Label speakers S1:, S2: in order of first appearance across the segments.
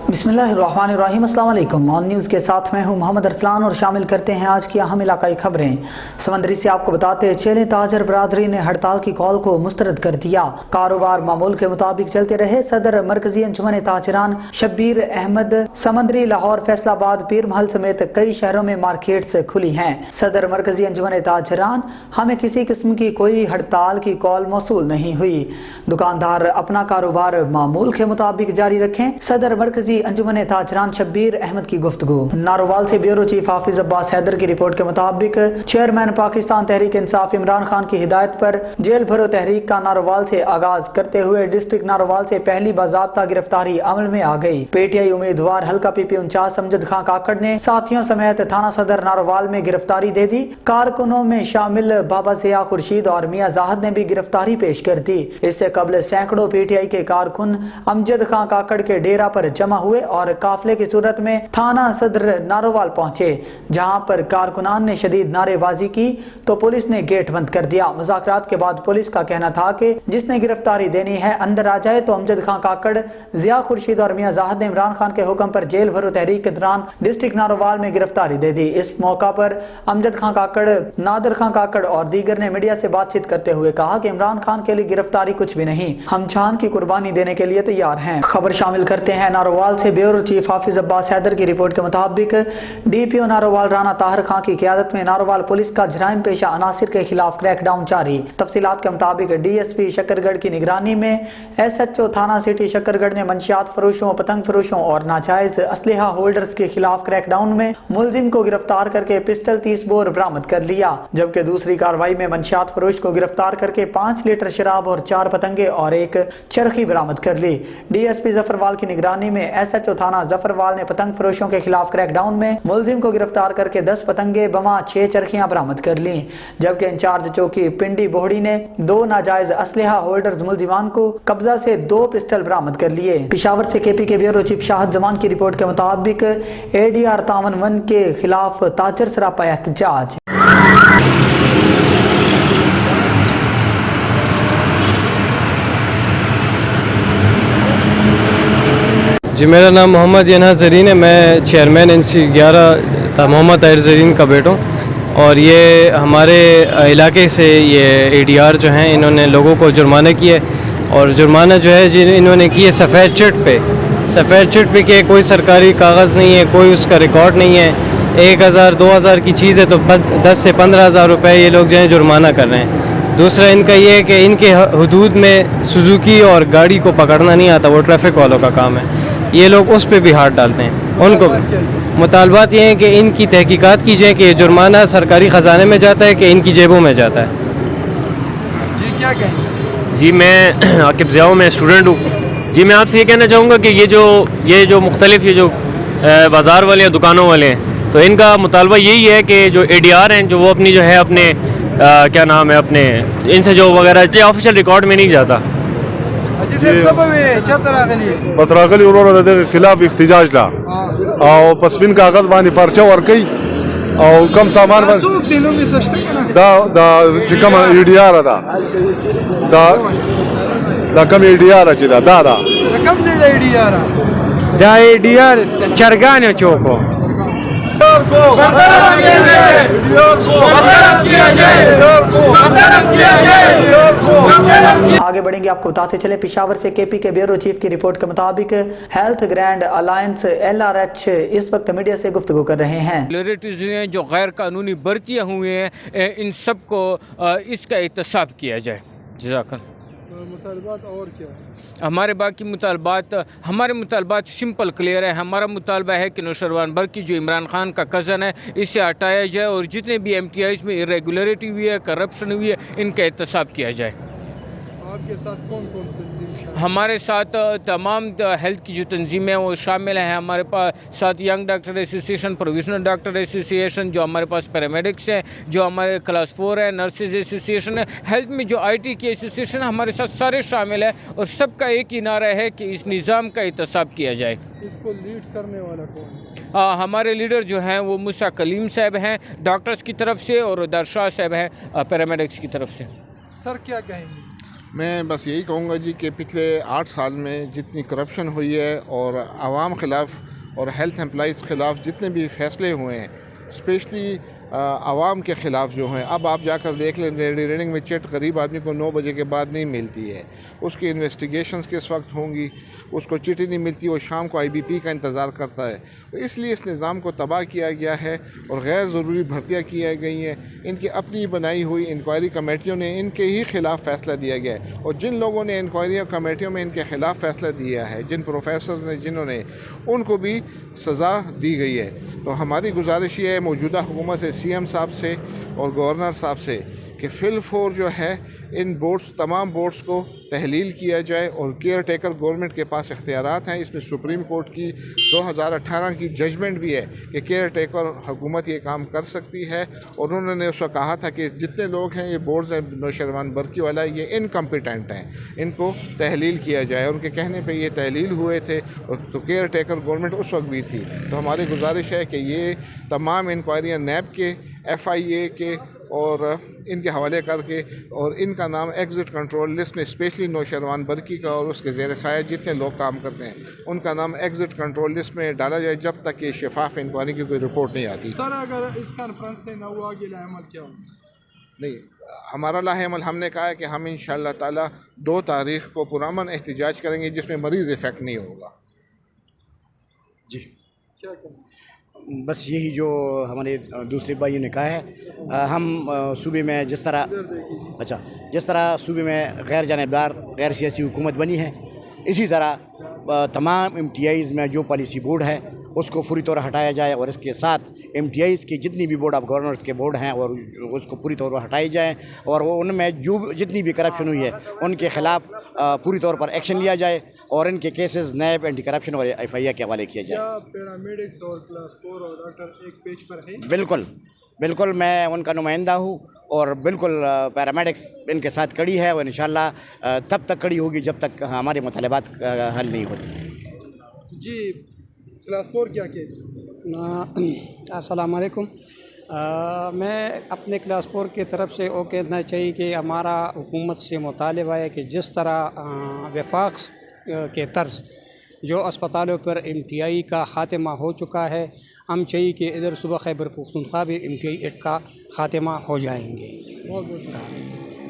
S1: बिस्मिल्लाहिर्रहमानिर्रहीम। अस्सलाम वालेकुम। ऑन न्यूज़ के साथ मैं हूं मोहम्मद अरसलान और शामिल करते हैं आज की अहम इलाकाई खबरें। समंदरी से आपको बताते चले, ताजर बरादरी ने हड़ताल की कॉल को मुस्तरद कर दिया। कारोबार मामूल के मुताबिक चलते रहे। सदर मरकजी अंजुमन ताजरान शब्बीर अहमद समंदरी, लाहौर, फैसलाबाद, पीर महल समेत कई शहरों में मार्केट्स खुली हैं। सदर मरकजी अंजुमन ताजरान, हमें किसी किस्म की कोई हड़ताल की कॉल मौसूल नहीं हुई। दुकानदार अपना कारोबार मामूल के मुताबिक जारी रखें। सदर मरकजी अंजुमन ताजरान शब्बीर अहमद की गुफ्तगू। नारोवाल से ब्यूरो चीफ हाफिज अब्बास हैदर की रिपोर्ट के मुताबिक चेयरमैन पाकिस्तान तहरीक इंसाफ इमरान खान की हिदायत पर जेल भरो तहरीक का नारोवाल से आगाज करते हुए डिस्ट्रिक्ट नारोवाल से पहली बाज़ाब्ता गिरफ्तारी अमल में आ गई। पीटीआई उम्मीदवार हल्का PP 49 अमजद खान काकड़ ने साथियों समेत थाना सदर नारोवाल में गिरफ्तारी दे दी। कारकुनों में शामिल बाबा ज़िया खुर्शीद और मियां जाहिद ने भी गिरफ्तारी पेश कर दी। इससे कबल सैकड़ों पीटीआई के कारकुन अमजद खान काकड़ के डेरा पर जमा हुए और काफिले की सूरत में थाना सदर नारोवाल पहुंचे, जहां पर कारकुनान ने शदीद नारेबाजी की तो पुलिस ने गेट बंद कर दिया। मुज़ाकरात के बाद पुलिस का कहना था कि जिसने गिरफ्तारी देनी है अंदर आ जाए, तो अमजद खान काकड़, ज़िया खुर्शीद और मियां जाहिद ने इमरान खान के हुक्म पर जेल भरो तहरीक के दौरान डिस्ट्रिक्ट नारोवाल में गिरफ्तारी दे दी। इस मौका पर अमजद खान काकड़, नादिर खान काकड़ और दीगर ने मीडिया से बातचीत करते हुए कहा कि इमरान खान के लिए गिरफ्तारी कुछ भी नहीं, हम जान की कुर्बानी देने के लिए तैयार हैं। खबर शामिल करते हैं नारोवाल से। ब्यूरो चीफ हाफिज अब्बास हैदर की रिपोर्ट के मुताबिक DPO नारोवाल राना ताहिर खान की क़यादत में नारोवाल पुलिस का जराइम पेशा अनासिर के खिलाफ क्रैकडाउन जारी। तफसीलात के मुताबिक DSP शकरगढ़ की निगरानी में SHO थाना सिटी शकरगढ़ ने मंशियात फरोशों, पतंग फरोशों और नाजायज असलहा होल्डर्स के खिलाफ क्रैकडाउन में मुलजिम को गिरफ्तार करके पिस्टल 30 बोर बरामद कर लिया, जबकि दूसरी कार्रवाई में मंशियात फरोश को गिरफ्तार करके 5 लीटर शराब और 4 पतंगे और एक चरखी बरामद कर ली। DSP जफरवाल की निगरानी में SHO थाना जफरवाल ने पतंग फरोशों के खिलाफ क्रैकडाउन में मुलजिम को गिरफ्तार करके 10 पतंगे बमा 6 चरखियां बरामद कर ली, जबकि इंचार्ज चौकी पिंडी बोहड़ी ने 2 नाजायज असलहा होल्डर्स मुलजिमान को कब्जा से 2 पिस्टल बरामद कर लिए। पिशावर से KP के ब्यूरो चीफ शाहद जमान की रिपोर्ट के मुताबिक ADR 53 के खिलाफ ताजर सरापा एहतजाज।
S2: जी, मेरा नाम मोहम्मद यनहा ज़रीन है। मैं चेयरमैन NC 11 था मोहम्मद ताहिर ज़रीन का बेटा हूँ। और ये हमारे इलाके से ये ADR जो हैं, इन्होंने लोगों को जुर्माना किए और जुर्माना जो है जी इन्होंने किए सफ़ेद चिट पे कि कोई सरकारी कागज़ नहीं है, कोई उसका रिकॉर्ड नहीं है। 1000 2000 की चीज़ है तो 10 से 15,000 रुपये ये लोग जो है जुर्माना कर रहे हैं। दूसरा इनका ये है कि इनके हदूद में सुजुकी और गाड़ी को पकड़ना नहीं आता, वो ट्रैफिक वालों का काम है। ये लोग उस पर भी हाथ डालते हैं। उनको मुतालबात ये हैं कि इनकी तहकीकात की जाए कि ये जुर्माना सरकारी ख़जाने में जाता है कि इनकी जेबों में जाता है।
S3: जी क्या कहेंगे?
S4: जी, मैं आकिब ज़िया हूँ, मैं स्टूडेंट हूँ। जी, मैं आपसे ये कहना चाहूँगा कि ये जो मुख्तलिफ ये जो बाज़ार वाले हैं, दुकानों वाले हैं, तो इनका मुतालबा यही है कि जो ADR हैं, जो वो अपनी जो है अपने क्या नाम है, अपने इनसे जो वगैरह ऑफिशियल रिकॉर्ड में नहीं जाता।
S5: पसरागली उन्होंने के खिलाफ इख्तिजाज ला और पसमिन कागज बानी पर्चा और कई और कम सामान कम ADR दा कम ADR चिदा दादा
S3: कम ADR
S2: दा ADR चरगाने चौको
S1: आगे बढ़ेंगे। आपको बताते चले, पिशावर से KP के ब्यूरो चीफ की रिपोर्ट के मुताबिक हेल्थ ग्रैंड अलायंस LRH इस वक्त मीडिया से गुफ्तगू कर रहे हैं।
S6: रेगुलेटरीज हुए हैं, जो गैर कानूनी भर्तियाँ हुई हैं, इन सब को इसका एहतसाब किया जाए। जज़ाकल्लाह।
S3: मुतालबात और क्या है?
S6: हमारे मुतालबात सिंपल क्लियर है। हमारा मुतालबा है कि नौशरवान बरकी जो इमरान खान का कज़न है, इसे हटाया जाए और जितने भी MTIs में इरेगुलरिटी हुई है, करप्शन हुई है, इनका एहतसाब किया जाए।
S3: आपके साथ कौन कौन तंजीम?
S6: हमारे साथ तमाम हेल्थ की जो तंजीमें हैं वो शामिल हैं। हमारे पास साथ young doctor association, provisional doctor association, जो हमारे पास पैरामेडिक्स हैं, जो हमारे क्लास 4 है, नर्सेज एसोसिएशन है, हेल्थ में जो IT की एसोसिएशन, हमारे साथ सारे शामिल है और सबका एक ही नारा है कि इस निज़ाम का एहतसाब किया जाए।
S3: इसको लीड करने वाला कौन?
S6: हमारे लीडर जो हैं वो मूसा कलीम साहब हैं डॉक्टर्स की तरफ से और दरशाह साहब हैं पैरामेडिक्स की तरफ से।
S3: सर क्या कहेंगे?
S7: میں بس یہی کہوں گا جی کہ پچھلے 8 سال میں جتنی کرپشن ہوئی ہے اور عوام خلاف اور ہیلتھ امپلائیز خلاف جتنے بھی فیصلے ہوئے ہیں، اسپیشلی عوام کے خلاف جو ہیں، اب آپ جا کر دیکھ لیں ریڈنگ میں چٹ غریب آدمی کو 9 بجے کے بعد نہیں ملتی ہے، اس کی انویسٹیگیشنز کس وقت ہوں گی، اس کو چٹ ہی نہیں ملتی، وہ شام کو IBP کا انتظار کرتا ہے. اس لیے اس نظام کو تباہ کیا گیا ہے اور غیر ضروری بھرتیاں کی گئی ہیں. ان کی اپنی بنائی ہوئی انکوائری کمیٹیوں نے ان کے ہی خلاف فیصلہ دیا گیا ہے، اور جن لوگوں نے انکوائری کمیٹیوں میں ان کے خلاف فیصلہ دیا ہے، جن پروفیسرز نے جنہوں نے، ان کو بھی سزا دی گئی ہے. تو ہماری گزارش یہ ہے موجودہ حکومت سے، CM صاحب سے اور گورنر صاحب سے، کہ فی الفور جو ہے ان بورڈز، تمام بورڈز کو تحلیل کیا جائے، اور کیئر ٹیکر گورنمنٹ کے پاس اختیارات ہیں. اس میں سپریم کورٹ کی 2018 کی ججمنٹ بھی ہے کہ کیئر ٹیکر حکومت یہ کام کر سکتی ہے، اور انہوں نے اس وقت کہا تھا کہ جتنے لوگ ہیں یہ بورڈز ہیں، نوشیروان برقی والا، یہ انکمپیٹنٹ ہیں، ان کو تحلیل کیا جائے. ان کے کہنے پہ یہ تحلیل ہوئے تھے، تو کیئر ٹیکر گورنمنٹ اس وقت بھی تھی. تو ہماری گزارش ہے کہ یہ تمام انکوائریاں نیب کے، FIA کے اور ان کے حوالے کر کے، اور ان کا نام ایگزٹ کنٹرول لسٹ میں، اسپیشلی نوشیروان برقی کا اور اس کے زیر سایہ جتنے لوگ کام کرتے ہیں، ان کا نام ایگزٹ کنٹرول لسٹ میں ڈالا جائے جب تک کہ شفاف انکوائری کی کوئی رپورٹ نہیں آتی.
S3: سر اگر اس کانفرنس سے نہ ہوا آگے لاہ عمل کیا ہوگا؟
S7: نہیں، ہمارا لاہ عمل ہم نے کہا ہے کہ ہم انشاءاللہ تعالی 2 تاریخ کو پرامن احتجاج کریں گے جس میں مریض افیکٹ نہیں ہوگا.
S8: جی
S3: کیا کریں؟
S8: بس یہی جو ہمارے دوسرے بھائیوں نے کہا ہے. ہم صوبے میں جس طرح صوبے میں غیر جانبدار غیر سیاسی حکومت بنی ہے، اسی طرح تمام MTIs میں جو پالیسی بورڈ ہے اس کو فوری طور ہٹایا جائے، اور اس کے ساتھ MTIs کی جتنی بھی بورڈ آف گورنرز کے بورڈ ہیں اور اس کو پوری طور پر ہٹائی جائیں، اور وہ ان میں جو جتنی بھی کرپشن ہوئی ہے ان کے خلاف پوری طور پر ایکشن لیا جائے، اور ان کے کیسز نیب، اینٹی کرپشن اور FIA کے حوالے کیا جائے.
S3: کیا پیرامیڈکس اور کلاس 4 اور ڈاکٹر ایک پیج پر ہیں؟
S8: بالکل میں ان کا نمائندہ ہوں، اور بالکل پیرامیڈکس ان کے ساتھ کڑی ہے، اور انشاءاللہ تب تک کڑی ہوگی جب تک ہمارے مطالبات حل نہیں ہوتے.
S3: جی کلاس 4 کیا کہتے؟
S9: السلام علیکم. میں اپنے کلاس 4 کی طرف سے وہ کہنا چاہیے کہ ہمارا حکومت سے مطالبہ ہے کہ جس طرح وفاق کے طرز جو اسپتالوں پر MTI کا خاتمہ ہو چکا ہے، ہم چاہیے کہ ادھر صوبہ خیبر پختونخوا بھی MTI ایکٹ کا خاتمہ ہو جائیں گے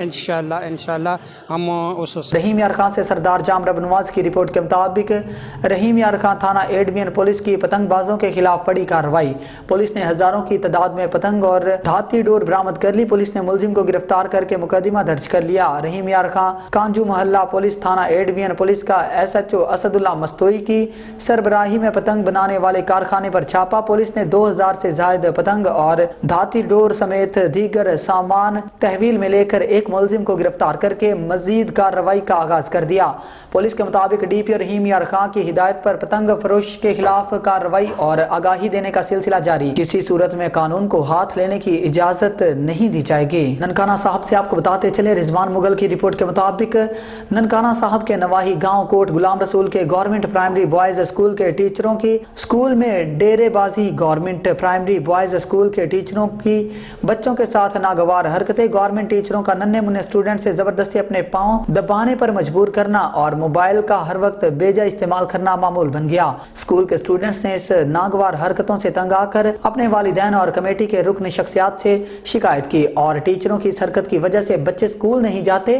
S9: انشاءاللہ. ہم اس
S1: رحیم یار خان سے سردار جام رب نواز کی رپورٹ کے مطابق رحیم یار خان تھانہ ایڈمین پولیس کی پتنگ بازوں کے خلاف بڑی کارروائی. پولیس نے ہزاروں کی تعداد میں پتنگ اور دھاتی ڈور برآمد کر لی. پولیس نے ملزم کو گرفتار کر کے مقدمہ درج کر لیا. رحیم یار خان کانجو محلہ پولیس تھانہ ایڈمین پولیس کا SHO اسد اللہ مستوئی کی سربراہی میں پتنگ بنانے والے کارخانے پر چھاپا. پولیس نے 2000 سے زائد پتنگ اور دھاتی ڈور سمیت دیگر سامان تحویل میں لے کر ایک ملزم کو گرفتار کر کے مزید کارروائی کا آغاز کر دیا. پولیس کے مطابق DPO رحیم یار خان کی ہدایت پر پتنگ فروش کے خلاف کارروائی اور آگاہی دینے کا سلسلہ جاری. کسی صورت میں قانون کو ہاتھ لینے کی اجازت نہیں دی جائے گی. ننکانہ صاحب سے آپ کو بتاتے چلے رضوان مغل کی رپورٹ کے مطابق ننکانہ صاحب کے نواحی گاؤں کوٹ غلام رسول کے گورنمنٹ پرائمری بوائز اسکول کے ٹیچروں کی اسکول میں ڈیرے بازی. گورنمنٹ پرائمری بوائز اسکول کے ٹیچروں کی بچوں کے ساتھ ناگوار حرکتیں. گورنمنٹ ٹیچروں کا ننھے منھے اسٹوڈنٹ سے زبردستی اپنے پاؤں دبانے پر مجبور کرنا اور موبائل کا ہر وقت بے جا استعمال کرنا معمول بن گیا. اسکول کے اسٹوڈنٹس نے اس ناگوار حرکتوں سے تنگ آ کر اپنے والدین اور کمیٹی کے رکن شخصیات سے شکایت کی، اور ٹیچروں کی اس حرکت کی وجہ سے بچے اسکول نہیں جاتے.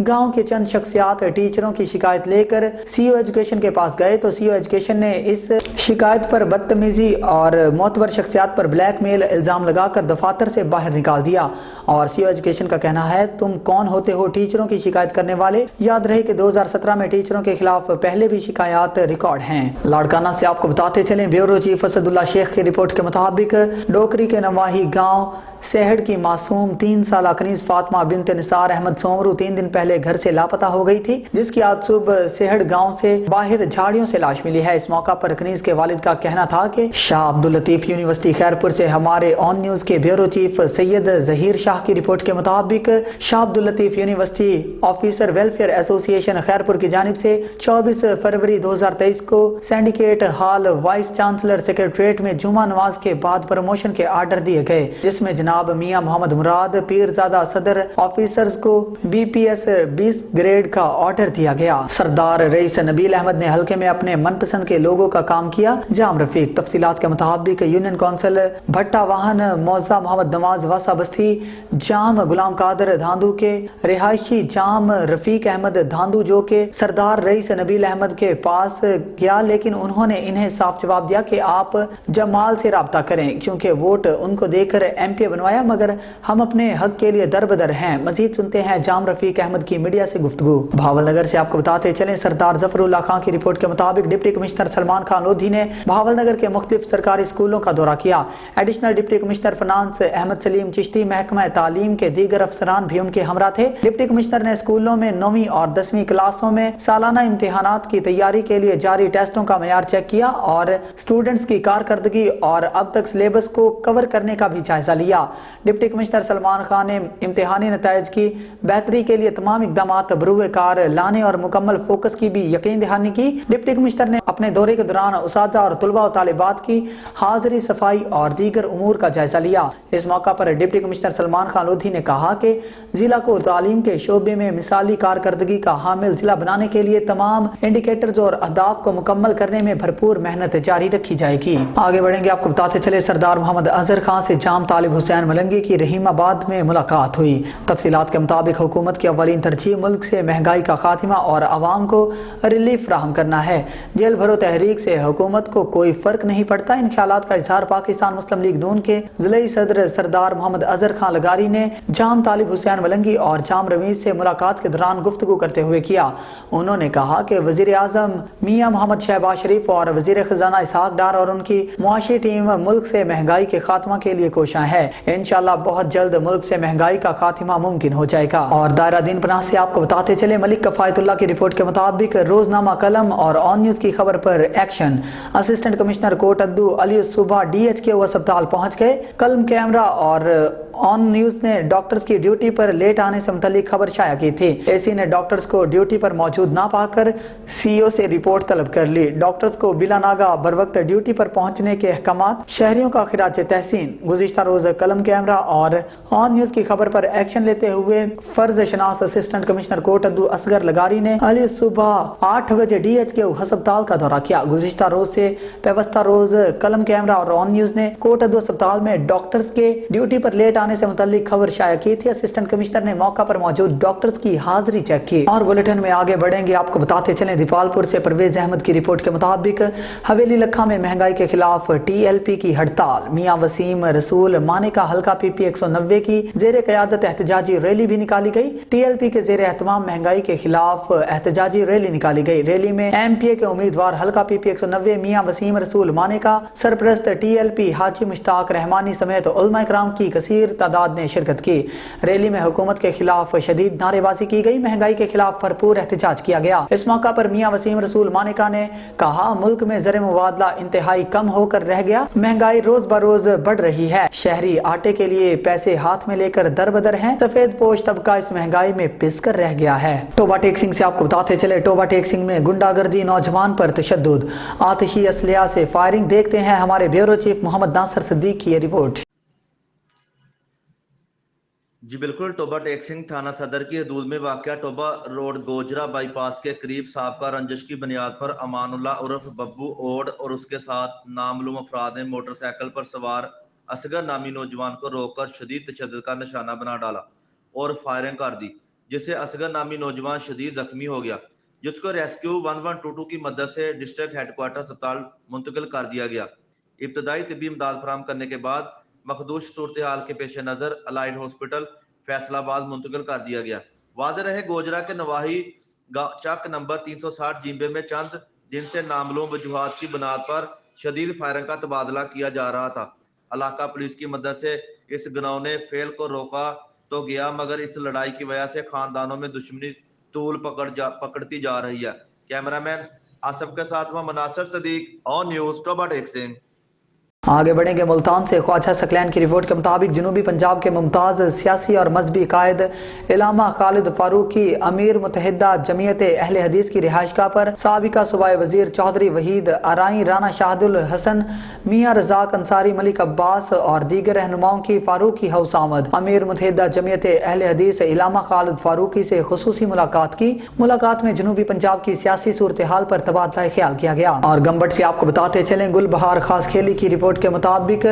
S1: گاؤں کے چند شخصیات ٹیچروں کی شکایت لے کر CO ایجوکیشن کے پاس گئے تو CO ایجوکیشن نے اس شکایت پر بدتمیزی اور معتبر شخصیات پر بلیک میل الزام لگا کر دفاتر سے باہر نکال دیا. اور CO ایجوکیشن کا کہنا ہے تم کون ہوتے ہو ٹیچروں کی شکایت کرنے والے؟ یاد رہے کہ 2017 میں ٹیچروں کے خلاف پہلے بھی شکایات ریکارڈ ہیں. لاڑکانہ سے آپ کو بتاتے چلیں بیورو چیف اسد اللہ شیخ کی رپورٹ کے مطابق ڈوکری کے نواحی گاؤں سہڑ کی معصوم 3 سالہ کنیز فاطمہ بنت نثار احمد سومرو 3 دن پہلے گھر سے لاپتہ ہو گئی تھی، جس کی آج صبح سہڑ گاؤں سے باہر جھاڑیوں سے لاش ملی ہے. اس موقع پر کنیز کے والد کا کہنا تھا کہ شام अब्दुल लतीफ़ यूनिवर्सिटी खैरपुर से हमारे ऑन न्यूज़ के ब्यूरो चीफ सैयद ज़हीर शाह की रिपोर्ट के मुताबिक Shah Abdul Latif university officer welfare association Khairpur की जानिब से 24 फरवरी 2023 को syndicate hall vice chancellor secretariat में जुमा नमाज के बाद प्रमोशन के आर्डर दिए गए, जिसमें जनाब मियां मोहम्मद मुराद पीरजादा सदर ऑफिसर्स को BPS 20 ग्रेड का ऑर्डर दिया गया। सरदार रईस नबील अहमद ने हल्के में अपने मनपसंद के लोगों का काम किया। जाम रफीक तफसीलात के मुताबिक यूनियन काउंसिल भट्टा वाहन मौजा मोहम्मद नवाज वासा बस्ती जाम गुलाम कादर धांधू के रिहायशी जाम रफीक अहमद धांधू जो के सरदार रईस नबील अहमद के पास गया, लेकिन उन्होंने इन्हें साफ जवाब दिया कि आप जमाल से राब्ता करें क्योंकि वोट उनको देकर MP बनवाया, मगर हम अपने हक के लिए दरबदर हैं। मजीद सुनते हैं जाम रफीक अहमद की मीडिया से गुफ्तगू। भावलनगर से आपको बताते चलें, सरदार जफरुल्लाह खान की रिपोर्ट के मुताबिक डिप्टी कमिश्नर सलमान खान लोधी ने भावलनगर के मुख्तलिफ सरकारी स्कूलों का दौरा किया। Additional deputy commissioner finance Ahmad Saleem Chishti महकमा तालीम के दीगर अफसरान भी उनके हमरा थे। डिप्टी कमिश्नर ने स्कूलों में 9वीं और 10वीं क्लासों में सालाना इम्तिहानात की तैयारी के लिए जारी टेस्टों का मयार चेक किया और स्टूडेंट्स की कारकर्दगी और अब तक सिलेबस को कवर करने का भी जायजा लिया। डिप्टी कमिश्नर सलमान खान ने इम्तिहानी नताइज की बेहतरी के लिए तमाम इकदाम बरूए कार लाने और मुकम्मल फोकस की भी यकीन दहानी की। डिप्टी कमिश्नर ने अपने दौरे के दौरान उसाजा और तुलबा और तालिबात की हाजिरी, सफाई और दीगर उमूर का जायजा लिया। इस मौका पर डिप्टी कमिश्नर सलमान खान लोधी ने कहा कि जिला को तालीम के शोबे में मिसाली कारकर्दगी का हामिल जिला बनाने के लिए तमाम इंडिकेटर्स और अहदाफ को मुकम्मल करने में भरपूर मेहनत जारी रखी जाएगी। आगे बढ़ेंगे, आपको बताते चले सरदार मोहम्मद अजहर खान से जाम तालिब हुसैन मलंगी की रहीमाबाद में मुलाकात हुई। तफसीलात के मुताबिक हुकूमत की अव्वलीन तरजीह मुल्क से महंगाई का खात्मा और आवाम को रिलीफ फराहम करना है। जेल भरो तहरीक से हुकूमत को कोई फर्क नहीं पड़ता। इन ख्यालात का इजहार पाकिस्तान मुस्लिम लीग नून के जिले सदर सरदार मोहम्मद अजहर खान लगारी ने जाम तालिब हुसैन मलंगी और जाम रमीज से मुलाकात के दौरान गुफ्तगू करते हुए किया। उन्होंने कहा कि वजीर आजम मियां मोहम्मद शहबाज शरीफ और वजीर खजाना इसहाक डार और उनकी मुआशी टीम मुल्क से महंगाई के खात्मा के लिए कोशां है। इंशाल्लाह बहुत जल्द मुल्क से महंगाई का खात्मा मुमकिन हो जाएगा। और दायरा दीन पनाह से आपको बताते चले, मलिक कफायतुल्लाह की रिपोर्ट के मुताबिक रोजनामा कलम और ऑन न्यूज की खबर पर एक्शन। असिस्टेंट कमिश्नर कोट अद्दू अली सुबह DHQ अस्पताल पहुंच गए। कलम कैमरा और ऑन न्यूज ने डॉक्टर्स की ड्यूटी पर लेट आने से मुतालिक खबर शाया की थी। AC ने डॉक्टर्स को ड्यूटी पर मौजूद ना पाकर CEO से रिपोर्ट तलब कर ली। डॉक्टर्स को बिला नागा बर वक्त ड्यूटी पर पहुंचने के अहकामात शहरियों का खिराज तहसीन। गुज़िश्ता रोज कलम कैमरा और ऑन न्यूज की खबर पर एक्शन लेते हुए फर्ज शनास असिस्टेंट कमिश्नर कोट अद्दू असगर लगारी ने अली सुबह 8 बजे DHQ अस्पताल का दौरा किया। गुज़िश्ता रोज से पेवस्ता रोज कलम कैमरा और ऑन न्यूज ने कोट अद्दू अस्पताल में डॉक्टर्स के ड्यूटी पर लेट आने से मुतालिक खबर शाया की थी। असिस्टेंट कमिश्नर ने मौका पर मौजूद डॉक्टर्स की हाजिरी चेक की। और बुलेटिन में आगे बढ़ेंगे, आपको बताते चलें, दीपालपुर से परवेज अहमद की रिपोर्ट के मुताबिक हवेली लखा में महंगाई के खिलाफ TLP की हड़ताल। मियां वसीम रसूल माने का हल्का PP 190 की जेर क़यादत एहतजाजी रैली भी निकाली गई। TLP के जेर एहतमाम महंगाई के खिलाफ एहतजाजी रैली निकाली गई। रैली में MPA के उम्मीदवार हल्का PP 190 मियां वसीम रसूल माने का, सरप्रस्त TLP हाजी मुश्ताक रहमानी समेत उलमा इकराम की कसीर तादाद ने शिरकत की। रैली में हुकूमत के खिलाफ शदीद नारेबाजी की गई। महंगाई के खिलाफ भरपूर एहतजाज किया गया। इस मौका पर मियां वसीम रसूल मानिका ने कहा, मुल्क में ज़र मुबादला इंतहाई कम होकर रह गया। महंगाई रोज बरोज बढ़ रही है। शहरी आटे के लिए पैसे हाथ में लेकर दरबदर हैं। सफेद पोश तबका इस महंगाई में पिस कर रह गया है। टोबा टेक सिंह से आपको बताते चले, टोबा टेक सिंह में गुंडागर्दी, नौजवान पर तशद्दुद, आतिशी असलिया से फायरिंग। देखते हैं हमारे ब्यूरो चीफ मोहम्मद नासिर सिद्दीक की ये रिपोर्ट।
S10: जी बिल्कुल, टोबा टेक सिंह थाना सदर की हदूद में वाक़या टोबा रोड गोजरा बाईपास के करीब साबका रंजिश की बुनियाद पर अमानुल्लाह उर्फ बब्बू ओड और उसके साथ नामालूम अफराद ने मोटरसाइकिल पर सवार असगर नामी नौजवान को रोककर शदीद तशद्दुद का निशाना बना डाला और फायरिंग कर दी, जिससे असगर नामी नौजवान शदीद जख्मी हो गया, जिसको रेस्क्यू 1122 की मदद से डिस्ट्रिक्ट हेडक्वार्टर अस्पताल मुंतकिल कर दिया गया। इब्तदाई तिब्बी इमदाद फराहम करने के बाद मखदूश सूरत हाल के पेश नज़र अलाइड हॉस्पिटल फैसलाबाद मुंतकिल कर दिया गया। वाज़ेह रहे, गोजरा के नवाही चक नंबर 360 जिम्बे में चंद दिन से नामालूम वजूहात की बुनियाद पर शदीद फायरिंग का तबादला किया जा रहा था। इलाका पुलिस की मदद से इस घिनौने फेल को रोका तो गया, मगर इस लड़ाई की वजह से खानदानों में दुश्मनी तूल पकड़ती जा रही है। कैमरामैन आसफ के साथ मैं नासिर सिद्दीक, ऑन न्यूज़, टोबा टेक सिंह।
S1: आगे बढ़ेंगे मुल्तान से। ख्वाजा सकलैन की रिपोर्ट के मुताबिक जनूबी पंजाब के मुमताज़ सियासी और मजहबी कायद इलामा खालिद फारूकी अमीर मुतहदा जमीयत अहले हदीस की रिहाइशगाह पर साबिका सूबाई वजीर चौधरी वहीद आराई, राना शाहदुल हसन, मियाँ रजाक अंसारी, मलिक अब्बास और दीगर रहनुमाओं की फारूकी हाउस आमद। अमीर मुतहदा जमीयत अहले हदीस इलामा खालिद फारूकी से खुसूसी मुलाकात की। मुलाकात में जनूबी पंजाब की सियासी सूरत हाल पर तबादला ख्याल किया गया। और गंबट से आपको बताते चलें, गुलबहार खास खेली की रिपोर्ट के मुताबिक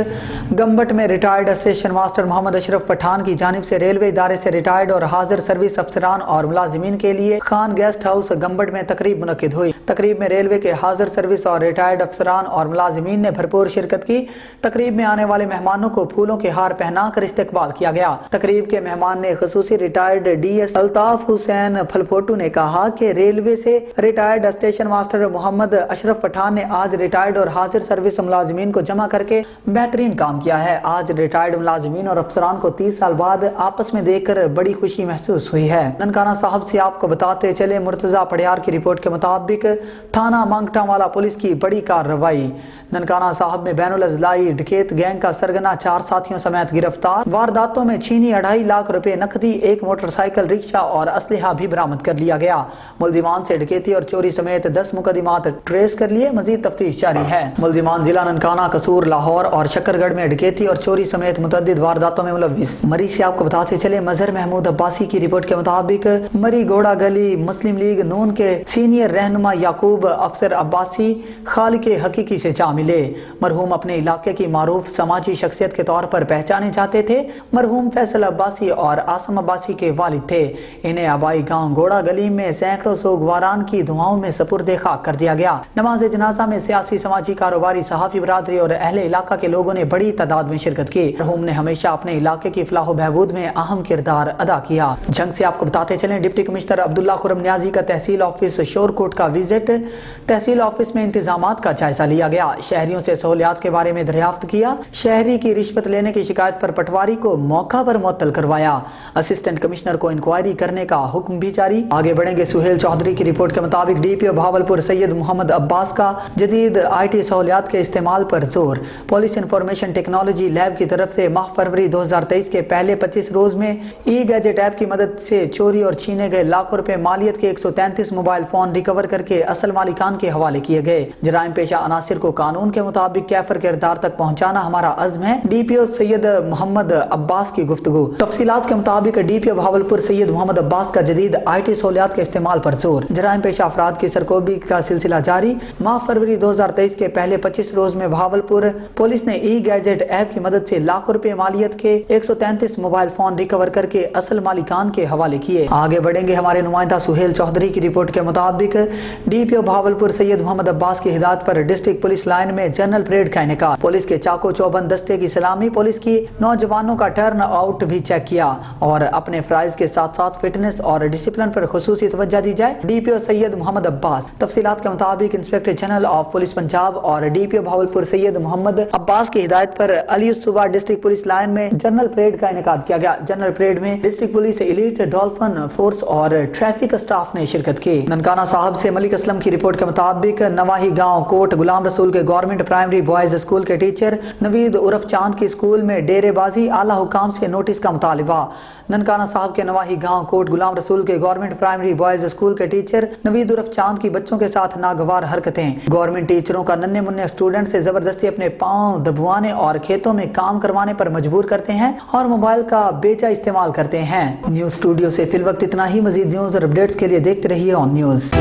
S1: गंबट में retired station master Mohammad Ashraf Pathan की जानिब से रेलवे इदारे से रिटायर्ड और हाजिर सर्विस अफसरान और मुलाजिमीन के लिए खान गेस्ट हाउस गंबट में तकरीब मुनक्किद हुई। तकरीब में रेलवे के हाजिर सर्विस और रिटायर्ड अफसरान और मुलाजिमीन ने भरपूर शिरकत की। तकरीब में आने वाले मेहमानों को फूलों के हार पहनाकर इस्तकबाल किया गया। तकरीब के मेहमान ने खुसूसी रिटायर्ड DS अल्ताफ हुसैन फलफोटू ने कहा कि रेलवे से retired station master Mohammad Ashraf Pathan ने आज रिटायर्ड और हाजिर सर्विस मुलाजिमीन को जमा करके बेहतरीन काम किया है। आज रिटायर्ड मुलाजिमीन और अफसरान को 30 साल बाद आपस में देखकर बड़ी खुशी महसूस हुई है। ननकाना साहब से आपको बताते चले, मुर्तजा पड़ियार की रिपोर्ट के मुताबिक थाना मांगटावाला पुलिस की बड़ी कार्रवाई। ननकाना साहब में बैनुल अजलाई डकैत गैंग का सरगना 4 साथियों समेत गिरफ्तार। वारदातों में छीनी 2.5 लाख रुपए नकदी, 1 मोटरसाइकिल, रिक्शा और असलहा भी बरामद कर लिया गया। मुलजिमान से डकैती और चोरी समेत 10 मुकदमात ट्रेस कर लिए। मजीद तफ्तीश जारी है। मुलजिमान जिला ननकाना, कसूर, लाहौर और शकरगढ़ में डकैती और चोरी समेत मुतअद्दिद वारदातों में मुलव्विस। मरी से आपको बताते चले, मजहर महमूद अब्बासी की रिपोर्ट के मुताबिक मरी गोड़ा गली मुस्लिम लीग नून के सीनियर रहनुमा याकूब अफसर अब्बासी खालिक हकीकी से जा मिले। मरहूम अपने इलाके की मारूफ समाजी शख्सियत के तौर पर पहचाने जाते थे। मरहूम फैसल अब्बासी और आसम अब्बासी के वालिद थे। इन्हें आबाई गांव गोड़ा गली में सैकड़ों सोगवारान की दुआओं में सपुर्दे खाक कर दिया गया। नमाज जनाजा में सियासी, समाजी, कारोबारी, सहाफी बरादरी और अहले इलाका के लोगों ने बड़ी तादाद में शिरकत की। मरहूम ने हमेशा अपने इलाके की फलाह बहबूद में अहम किरदार अदा किया। जंग से आपको बताते चलें, डिप्टी कमिश्नर अब्दुल्ला खुरम न्याजी का तहसील ऑफिस शोरकोट का विजिट। तहसील ऑफिस में इंतजामात का जायजा लिया गया। शहरियों से सहूलियात के बारे में दरियाफ्त किया। शहरी की रिश्वत लेने की शिकायत पर पटवारी को मौका पर मुअत्तल करवाया। असिस्टेंट कमिश्नर को इंक्वायरी करने का हुक्म भी जारी। आगे बढ़ेंगे। सुहेल चौधरी की रिपोर्ट के मुताबिक DPO भावलपुर सैयद मोहम्मद अब्बास का जदीद IT सहूलियात के इस्तेमाल पर जोर। पुलिस इंफॉर्मेशन टेक्नोलॉजी लैब की तरफ से माह फरवरी 2023 के पहले 25 रोज में ई-गैजेट ऐप की मदद से चोरी और छीने गए लाखों रुपए मालियत के 133 मोबाइल फोन रिकवर करके असल मालिकान के हवाले किए गए। जराइम पेशा अनासिर को कानून के मुताबिक कैफर किरदार तक पहुंचाना हमारा अज़्म है। DPO सैयद मोहम्मद अब्बास की गुफ्तगू। तफसीलात के मुताबिक DPO भावलपुर सैयद मोहम्मद अब्बास का जदीद IT सहूलियात के इस्तेमाल पर जोर। जराइम पेशा अफराद की सरकोबी का सिलसिला जारी। माह फरवरी 2023 के पहले 25 रोज में भावलपुर पुलिस ने ई-गैजेट ऐप की मदद से लाखों रुपए मालियत के 133 मोबाइल फोन रिकवर करके असल मालिकान के हवाले किए। आगे बढ़ेंगे। हमारे नुमाइंदा सुहेल चौधरी की रिपोर्ट के मुताबिक DPO भावलपुर सैयद मोहम्मद अब्बास की हिदायत पर डिस्ट्रिक्ट पुलिस लाइन में जनरल परेड का इनेकाद। पुलिस के चाको चौबंद दस्ते की सलामी। पुलिस की नौजवानों का टर्न आउट भी चेक किया और अपने फ्राइज के साथ साथ फिटनेस और डिसिप्लिन पर खुसूसी तवज्जो दी जाए। DPO सैयद मोहम्मद अब्बास। तफसीलात के मुताबिक inspector general of police Punjab और DPO भावलपुर सैयद मोहम्मद अब्बास की हिदायत पर अली सुबह डिस्ट्रिक्ट पुलिस लाइन में जनरल परेड का इनेकाद किया गया। जनरल परेड में district police elite dolphin force और ट्रैफिक स्टाफ ने शिरकत की। ननकाना साहब से मलिक असलम की रिपोर्ट के मुताबिक नवाही गांव कोट गुलाम रसूल के गवर्नमेंट प्राइमरी बॉयज स्कूल के टीचर नवीद उर्फ चांद की स्कूल में डेरेबाजी, आला हुकाम से नोटिस का मुतालिबा। ननकाना साहब के नवाही गांव कोट गुलाम रसूल के गवर्नमेंट प्राइमरी बॉयज स्कूल के टीचर नवीद उर्फ चांद की बच्चों के साथ नागवार हरकतें। गवर्नमेंट टीचरों का नन्हे मुन्ने स्टूडेंट से जबरदस्ती अपने पांव दबवाने और खेतों में काम करवाने पर मजबूर करते हैं और मोबाइल का बेचा इस्तेमाल करते हैं। न्यूज स्टूडियो से फिल वक्त इतना ही। मजीद न्यूज और अपडेट्स के लिए देखते रहिए ऑन न्यूज।